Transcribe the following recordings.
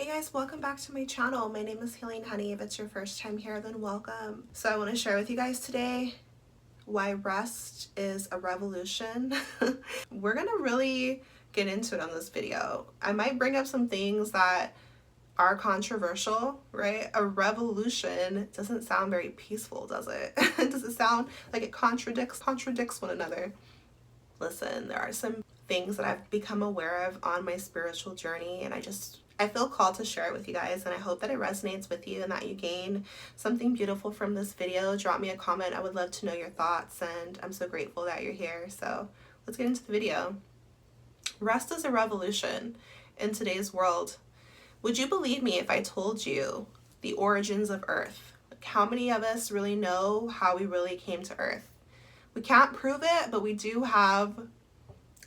Hey guys, welcome back to my channel. My name is Healing Honey. If it's your first time here, then welcome. So I want to share with you guys today why rest is a revolution. We're gonna really get into it on this video. I might bring up some things that are controversial, right? A revolution doesn't sound very peaceful, does it? Does it sound like it contradicts one another? Listen, there are some things that I've become aware of on my spiritual journey, and I feel called to share it with you guys, and I hope that it resonates with you and that you gain something beautiful from this video. Drop me a comment. I would love to know your thoughts, and I'm so grateful that you're here. So let's get into the video. Rest is a revolution in today's world. Would you believe me if I told you the origins of Earth? Like, how many of us really know how we really came to Earth? We can't prove it, but we do have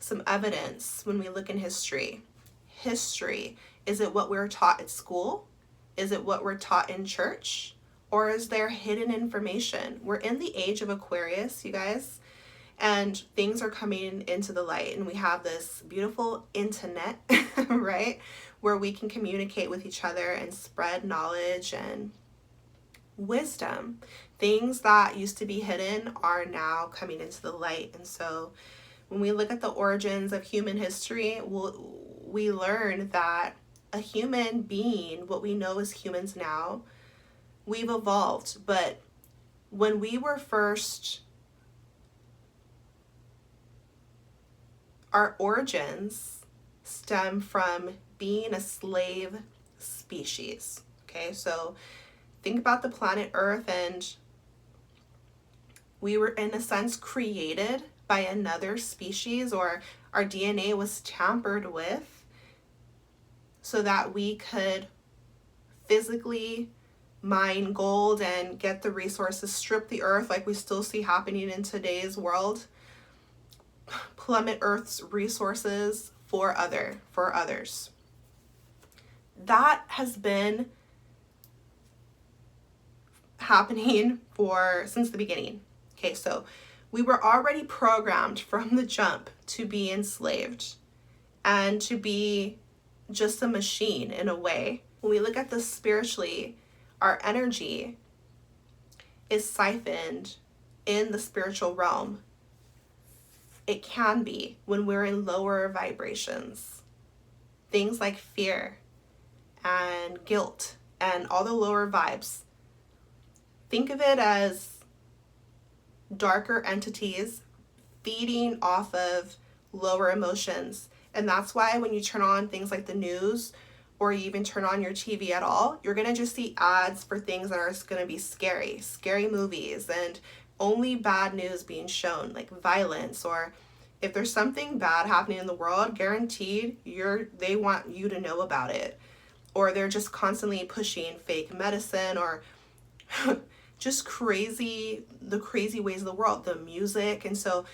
some evidence when we look in history. History. Is it what we're taught at school? Is it what we're taught in church? Or is there hidden information? We're in the age of Aquarius, you guys, and things are coming into the light, and we have this beautiful internet, right, where we can communicate with each other and spread knowledge and wisdom. Things that used to be hidden are now coming into the light. And so when we look at the origins of human history, we learn that a human being, what we know as humans now, we've evolved. But when we were first, our origins stem from being a slave species. Okay, so think about the planet Earth, and we were in a sense created by another species, or our DNA was tampered with so that we could physically mine gold and get the resources, strip the earth like we still see happening in today's world, plummet Earth's resources for others. That has been happening since the beginning. Okay, so we were already programmed from the jump to be enslaved and to be just a machine in a way. When we look at this spiritually, our energy is siphoned in the spiritual realm. It can be when we're in lower vibrations. Things like fear and guilt and all the lower vibes. Think of it as darker entities feeding off of lower emotions. And that's why when you turn on things like the news, or you even turn on your TV at all, you're gonna just see ads for things that are gonna be scary movies, and only bad news being shown, like violence, or if there's something bad happening in the world, guaranteed they want you to know about it. Or they're just constantly pushing fake medicine, or just the crazy ways of the world, the music. And so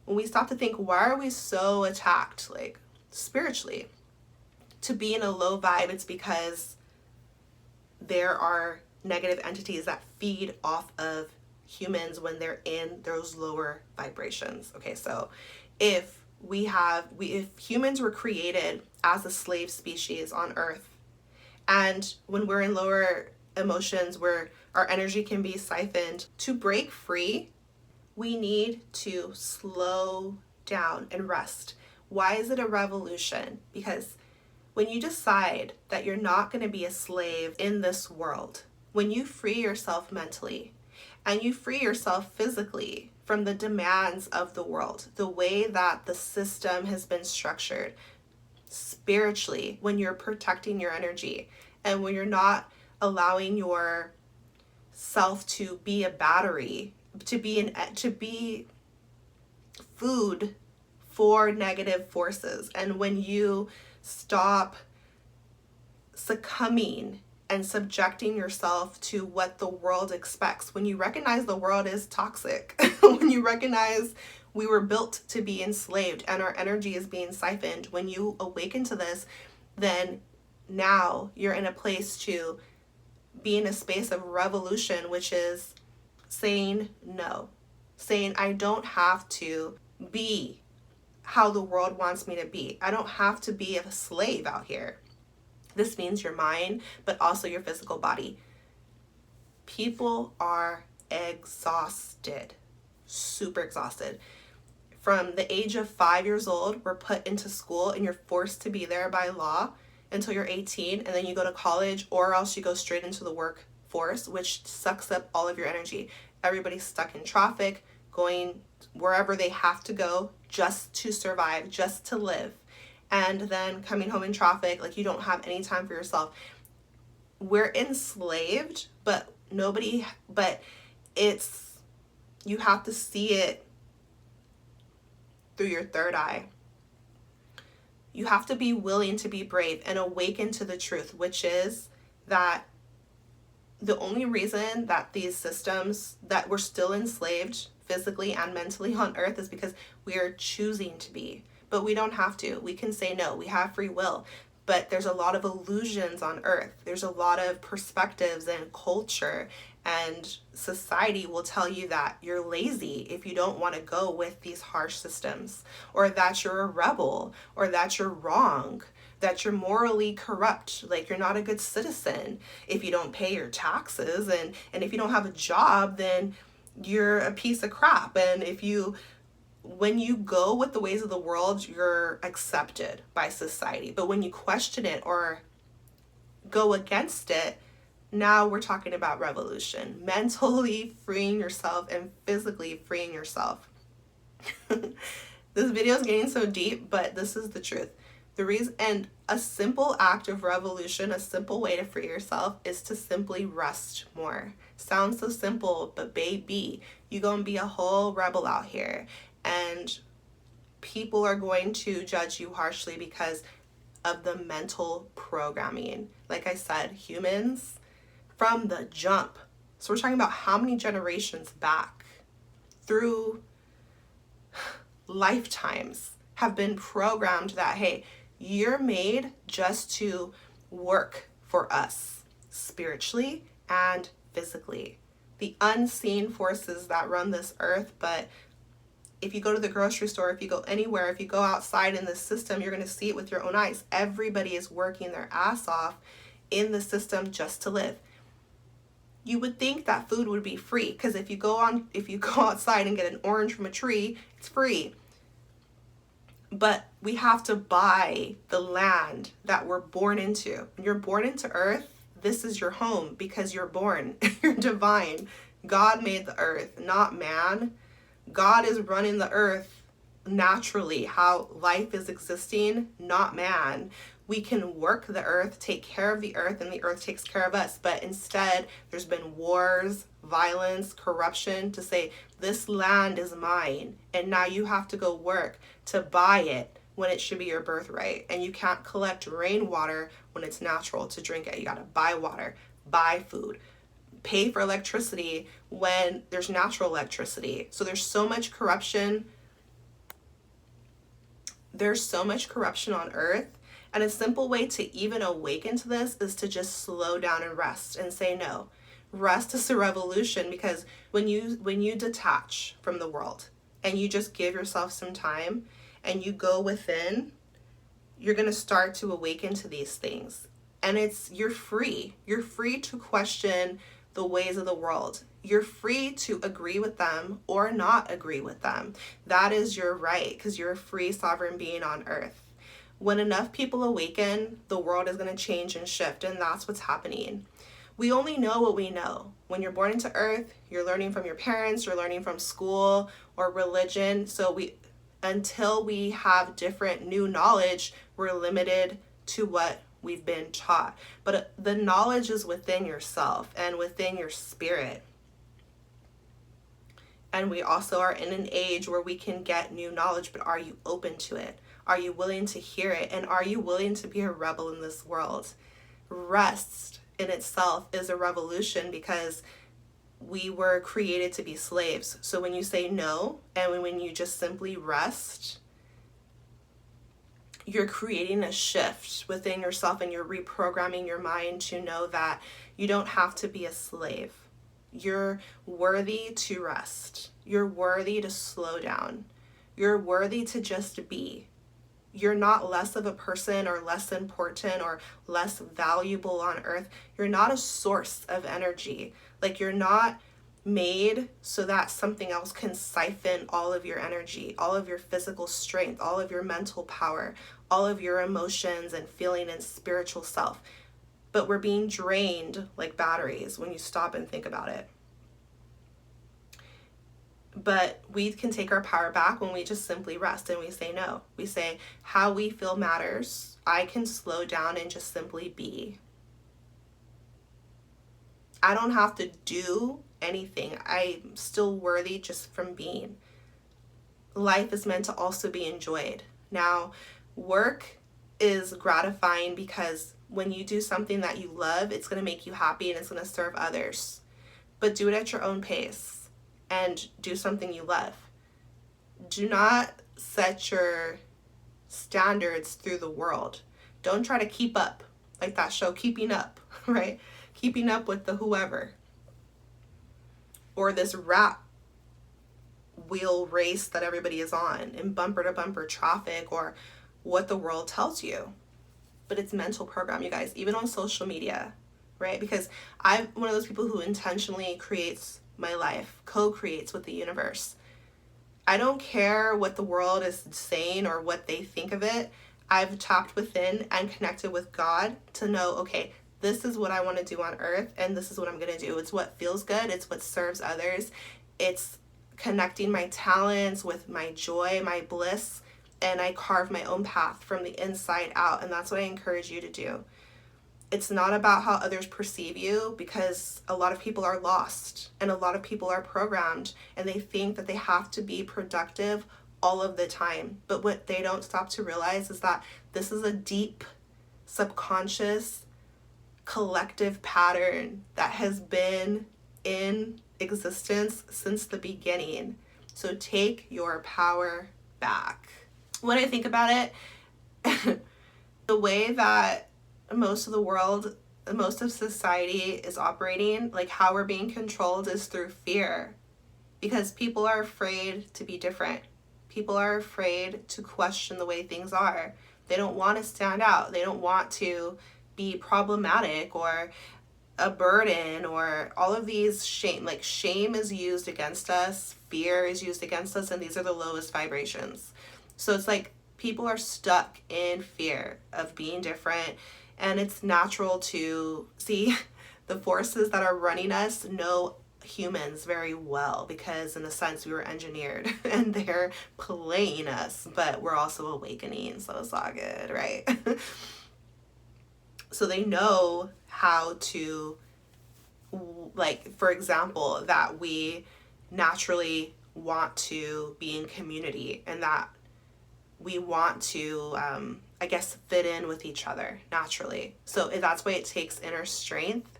when we stop to think, why are we so attacked, like spiritually, to be in a low vibe? It's because there are negative entities that feed off of humans when they're in those lower vibrations. Okay, so if humans were created as a slave species on Earth, and when we're in lower emotions where our energy can be siphoned, to break free, we need to slow down and rest. Why is it a revolution? Because when you decide that you're not going to be a slave in this world, when you free yourself mentally and you free yourself physically from the demands of the world, the way that the system has been structured, spiritually, when you're protecting your energy and when you're not allowing your self to be a battery, to be food for negative forces, and when you stop succumbing and subjecting yourself to what the world expects, when you recognize the world is toxic, when you recognize we were built to be enslaved and our energy is being siphoned, when you awaken to this, then now you're in a place to be in a space of revolution, which is saying no, saying I don't have to be how the world wants me to be. I don't have to be a slave out here. This means your mind, but also your physical body. People are exhausted, super exhausted. From the age of 5 years old, we're put into school and you're forced to be there by law until you're 18, and then you go to college, or else you go straight into the workforce, which sucks up all of your energy. Everybody's stuck in traffic, going wherever they have to go just to survive, just to live. And then coming home in traffic, like you don't have any time for yourself. We're enslaved, but it's, you have to see it through your third eye. You have to be willing to be brave and awaken to the truth, which is that the only reason that these systems, that we're still enslaved physically and mentally on earth, is because we are choosing to be. But we don't have to. We can say no. We have free will. But there's a lot of illusions on earth. There's a lot of perspectives and culture, and society will tell you that you're lazy if you don't want to go with these harsh systems, or that you're a rebel, or that you're wrong, that you're morally corrupt, like you're not a good citizen if you don't pay your taxes, and if you don't have a job, then you're a piece of crap. And when you go with the ways of the world, you're accepted by society. But when you question it or go against it, now we're talking about revolution, mentally freeing yourself and physically freeing yourself. This video is getting so deep, but this is the truth. The reason, and a simple act of revolution, a simple way to free yourself, is to simply rest more. Sounds so simple, but baby, you're gonna be a whole rebel out here, and people are going to judge you harshly because of the mental programming. Like I said, humans from the jump. So we're talking about how many generations back through lifetimes have been programmed that, hey, you're made just to work for us spiritually and physically. The unseen forces that run this earth, but if you go to the grocery store, if you go anywhere, if you go outside in this system, you're going to see it with your own eyes. Everybody is working their ass off in the system just to live. You would think that food would be free, because if you go outside and get an orange from a tree, it's free. But we have to buy the land that we're born into. When you're born into earth, this is your home because you're born. You're divine. God made the earth, not man. God is running the earth naturally, how life is existing, not man. We can work the earth, take care of the earth, and the earth takes care of us. But instead, there's been wars, violence, corruption to say, this land is mine, and now you have to go work to buy it when it should be your birthright. And you can't collect rainwater when it's natural to drink it. You gotta buy water, buy food, pay for electricity when there's natural electricity. So there's so much corruption. There's so much corruption on earth. And a simple way to even awaken to this is to just slow down and rest and say no. Rest is a revolution, because when you detach from the world and you just give yourself some time and you go within, you're going to start to awaken to these things. And you're free. You're free to question the ways of the world. You're free to agree with them or not agree with them. That is your right, because you're a free sovereign being on earth. When enough people awaken, the world is going to change and shift, and that's what's happening. We only know what we know. When you're born into earth, you're learning from your parents, you're learning from school or religion. So until we have different new knowledge, we're limited to what we've been taught. But the knowledge is within yourself and within your spirit. And we also are in an age where we can get new knowledge, but are you open to it? Are you willing to hear it? And are you willing to be a rebel in this world? Rest in itself is a revolution, because we were created to be slaves. So when you say no, and when you just simply rest, you're creating a shift within yourself, and you're reprogramming your mind to know that you don't have to be a slave. You're worthy to rest. You're worthy to slow down. You're worthy to just be. You're not less of a person or less important or less valuable on earth. You're not a source of energy. Like, you're not made so that something else can siphon all of your energy, all of your physical strength, all of your mental power, all of your emotions and feeling and spiritual self. But we're being drained like batteries when you stop and think about it. But we can take our power back when we just simply rest and we say no. We say, how we feel matters. I can slow down and just simply be. I don't have to do anything. I'm still worthy just from being. Life is meant to also be enjoyed. Now, work is gratifying because when you do something that you love, it's going to make you happy and it's going to serve others. But do it at your own pace and do something you love. Do not set your standards through the world. Don't try to keep up, like that show, Keeping Up, right? Keeping up with the whoever. Or this rat wheel race that everybody is on in bumper to bumper traffic, or what the world tells you. But it's mental program, you guys, even on social media, right? Because I'm one of those people who intentionally creates my life, co-creates with the universe. I don't care what the world is saying or what they think of it. I've tapped within and connected with God to know, okay, this is what I want to do on earth and this is what I'm going to do. It's what feels good. It's what serves others. It's connecting my talents with my joy, my bliss, and I carve my own path from the inside out. And that's what I encourage you to do. It's not about how others perceive you, because a lot of people are lost and a lot of people are programmed and they think that they have to be productive all of the time. But what they don't stop to realize is that this is a deep, subconscious, collective pattern that has been in existence since the beginning. So take your power back. When I think about it, the way that most of the world, most of society is operating, like how we're being controlled, is through fear. Because people are afraid to be different. People are afraid to question the way things are. They don't want to stand out. They don't want to be problematic or a burden or all of these shame. Like, shame is used against us, fear is used against us, and these are the lowest vibrations. So it's like people are stuck in fear of being different. And it's natural to see the forces that are running us know humans very well, because in a sense we were engineered and they're playing us, but we're also awakening, so it's all good, right? So they know how to, like, for example, that we naturally want to be in community and that we want to I guess fit in with each other naturally. So that's why it takes inner strength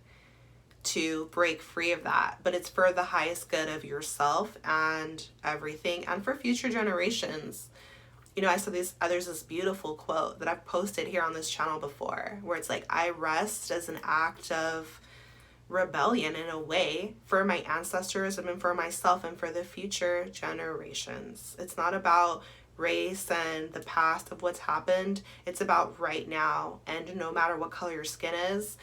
to break free of that. But it's for the highest good of yourself and everything, and for future generations. You know, I saw there's this beautiful quote that I've posted here on this channel before, where it's like, I rest as an act of rebellion in a way for my ancestors and for myself and for the future generations. It's not about race and the past of what's happened. It's about right now, and no matter what color your skin is,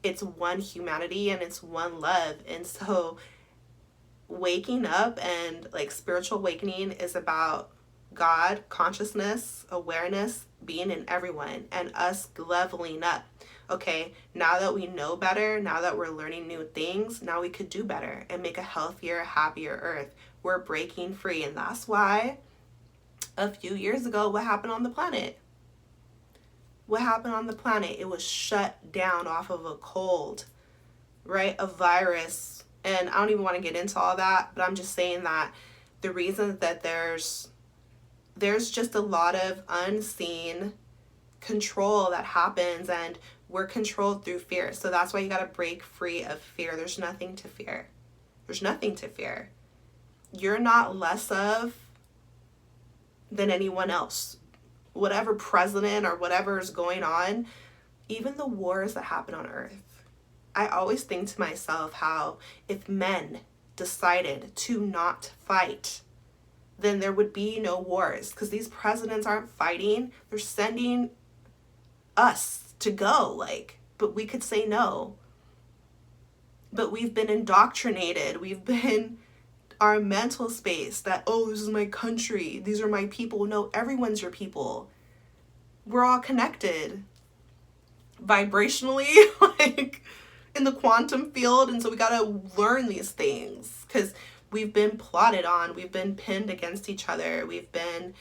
it's one humanity and it's one love. And so waking up and like spiritual awakening is about God, consciousness, awareness, being in everyone, and us leveling up. Okay, now that we know better, now that we're learning new things, now we could do better and make a healthier, happier earth. We're breaking free. And that's why a few years ago, what happened on the planet? What happened on the planet? It was shut down off of a cold, right? A virus. And I don't even want to get into all that, but I'm just saying that the reason that there's just a lot of unseen control that happens, and we're controlled through fear. So that's why you got to break free of fear. There's nothing to fear. There's nothing to fear. You're not less of than anyone else. Whatever president or whatever is going on, even the wars that happen on earth, I always think to myself how if men decided to not fight, then there would be no wars, because these presidents aren't fighting. They're sending us to go, like, but we could say no. But we've been indoctrinated. We've been our mental space that, oh, this is my country. These are my people. No, everyone's your people. We're all connected vibrationally, like in the quantum field. And so we got to learn these things because we've been plotted on. We've been pinned against each other. We've been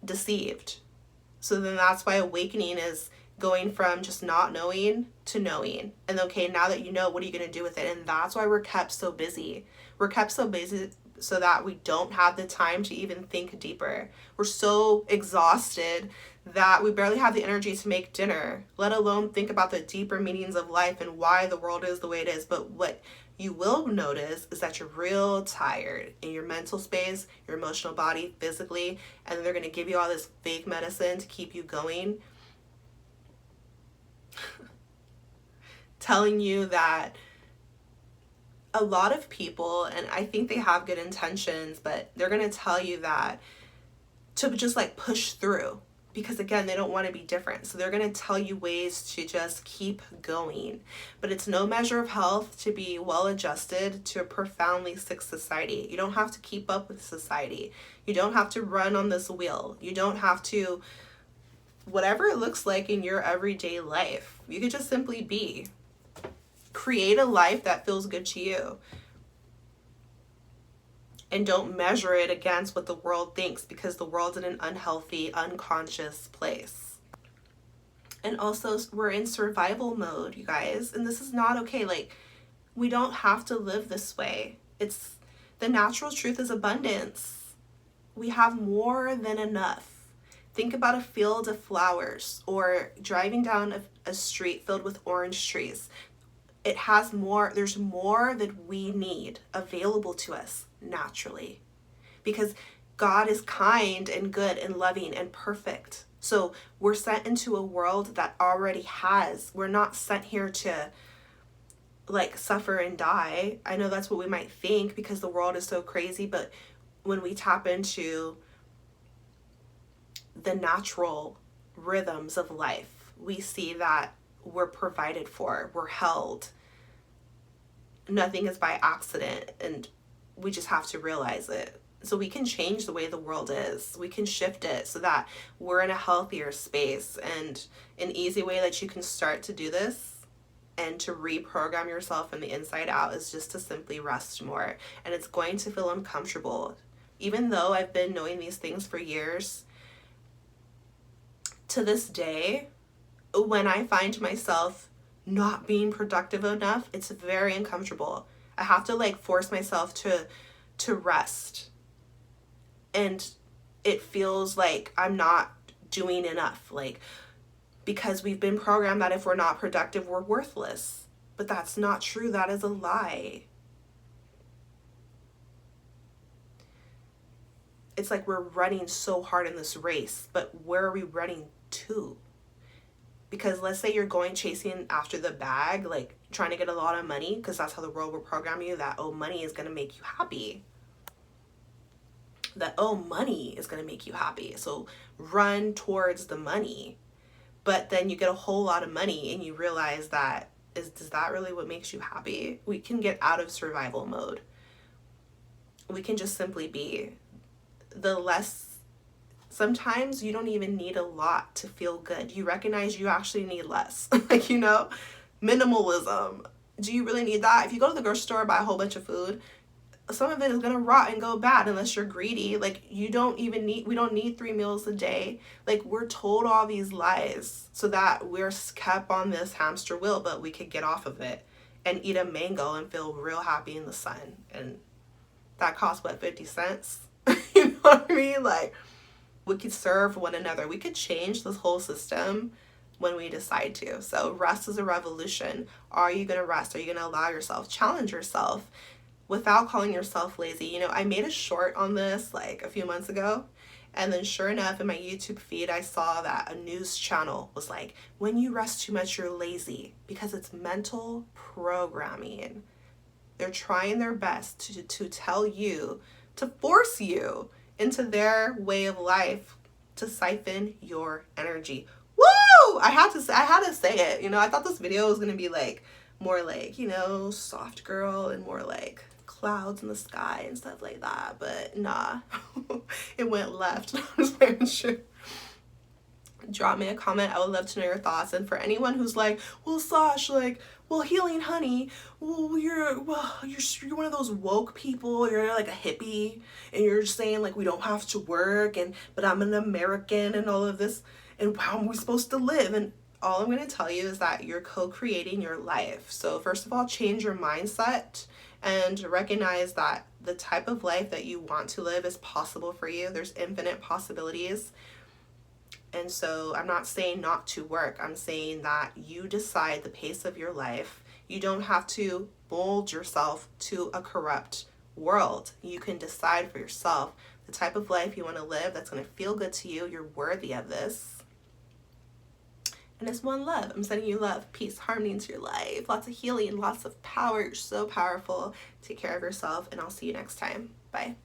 deceived. So then that's why awakening is going from just not knowing to knowing. And okay, now that you know, what are you going to do with it? And that's why we're kept so busy. We're kept so busy so that we don't have the time to even think deeper. We're so exhausted that we barely have the energy to make dinner, let alone think about the deeper meanings of life and why the world is the way it is. But what you will notice is that you're real tired in your mental space, your emotional body, physically, and they're going to give you all this fake medicine to keep you going, telling you that a lot of people, and I think they have good intentions, but they're going to tell you that to just like push through, because again, they don't want to be different. So they're going to tell you ways to just keep going. But it's no measure of health to be well adjusted to a profoundly sick society. You don't have to keep up with society. You don't have to run on this wheel. You don't have to, whatever it looks like in your everyday life, you could just simply be. Create a life that feels good to you. And don't measure it against what the world thinks, because the world's in an unhealthy, unconscious place. And also, we're in survival mode, you guys. And this is not okay. Like, we don't have to live this way. It's the natural truth is abundance. We have more than enough. Think about a field of flowers or driving down a street filled with orange trees. It has more, there's more that we need available to us naturally, because God is kind and good and loving and perfect. So we're sent into a world that already has, we're not sent here to like suffer and die. I know that's what we might think because the world is so crazy, but when we tap into the natural rhythms of life, we see that we're provided for, we're held. Nothing is by accident, and we just have to realize it. So we can change the way the world is. We can shift it so that we're in a healthier space. And an easy way that you can start to do this and to reprogram yourself from the inside out is just to simply rest more. And it's going to feel uncomfortable. Even though I've been knowing these things for years, to this day, when I find myself not being productive enough, it's very uncomfortable. I have to like force myself to rest. And it feels like I'm not doing enough, like, because we've been programmed that if we're not productive, we're worthless. But that's not true. That is a lie. It's like we're running so hard in this race, but where are we running to? Because let's say you're going chasing after the bag, like trying to get a lot of money, because that's how the world will program you, that, oh, money is going to make you happy. That, oh, money is going to make you happy. So run towards the money. But then you get a whole lot of money and you realize that, does that really what makes you happy? We can get out of survival mode. We can just simply be. Sometimes you don't even need a lot to feel good. You recognize you actually need less. Like, you know, minimalism. Do you really need that? If you go to the grocery store and buy a whole bunch of food, some of it is going to rot and go bad unless you're greedy. Like, we don't need 3 meals a day. Like, we're told all these lies so that we're kept on this hamster wheel, but we could get off of it and eat a mango and feel real happy in the sun. And that costs, what, 50 cents? You know what I mean? Like, we could serve one another. We could change this whole system when we decide to. So rest is a revolution. Are you going to rest? Are you going to allow yourself, challenge yourself without calling yourself lazy? You know, I made a short on this like a few months ago. And then sure enough, in my YouTube feed, I saw that a news channel was like, when you rest too much, you're lazy, because it's mental programming. They're trying their best to tell you, to force you into their way of life to siphon your energy. Woo! I had to say it. You know, I thought this video was gonna be like more like, you know, soft girl and more like clouds in the sky and stuff like that, but nah. It went left. Drop me a comment. I would love to know your thoughts. And for anyone who's like, well, Sash, like, well, healing honey, you're one of those woke people. You're like a hippie, and you're just saying like we don't have to work, but I'm an American and all of this, and how are we supposed to live? And all I'm going to tell you is that you're co-creating your life. So first of all, change your mindset and recognize that the type of life that you want to live is possible for you. There's infinite possibilities. And so I'm not saying not to work. I'm saying that you decide the pace of your life. You don't have to mold yourself to a corrupt world. You can decide for yourself the type of life you want to live that's going to feel good to you. You're worthy of this. And it's one love. I'm sending you love, peace, harmony into your life. Lots of healing, lots of power. You're so powerful. Take care of yourself, and I'll see you next time. Bye.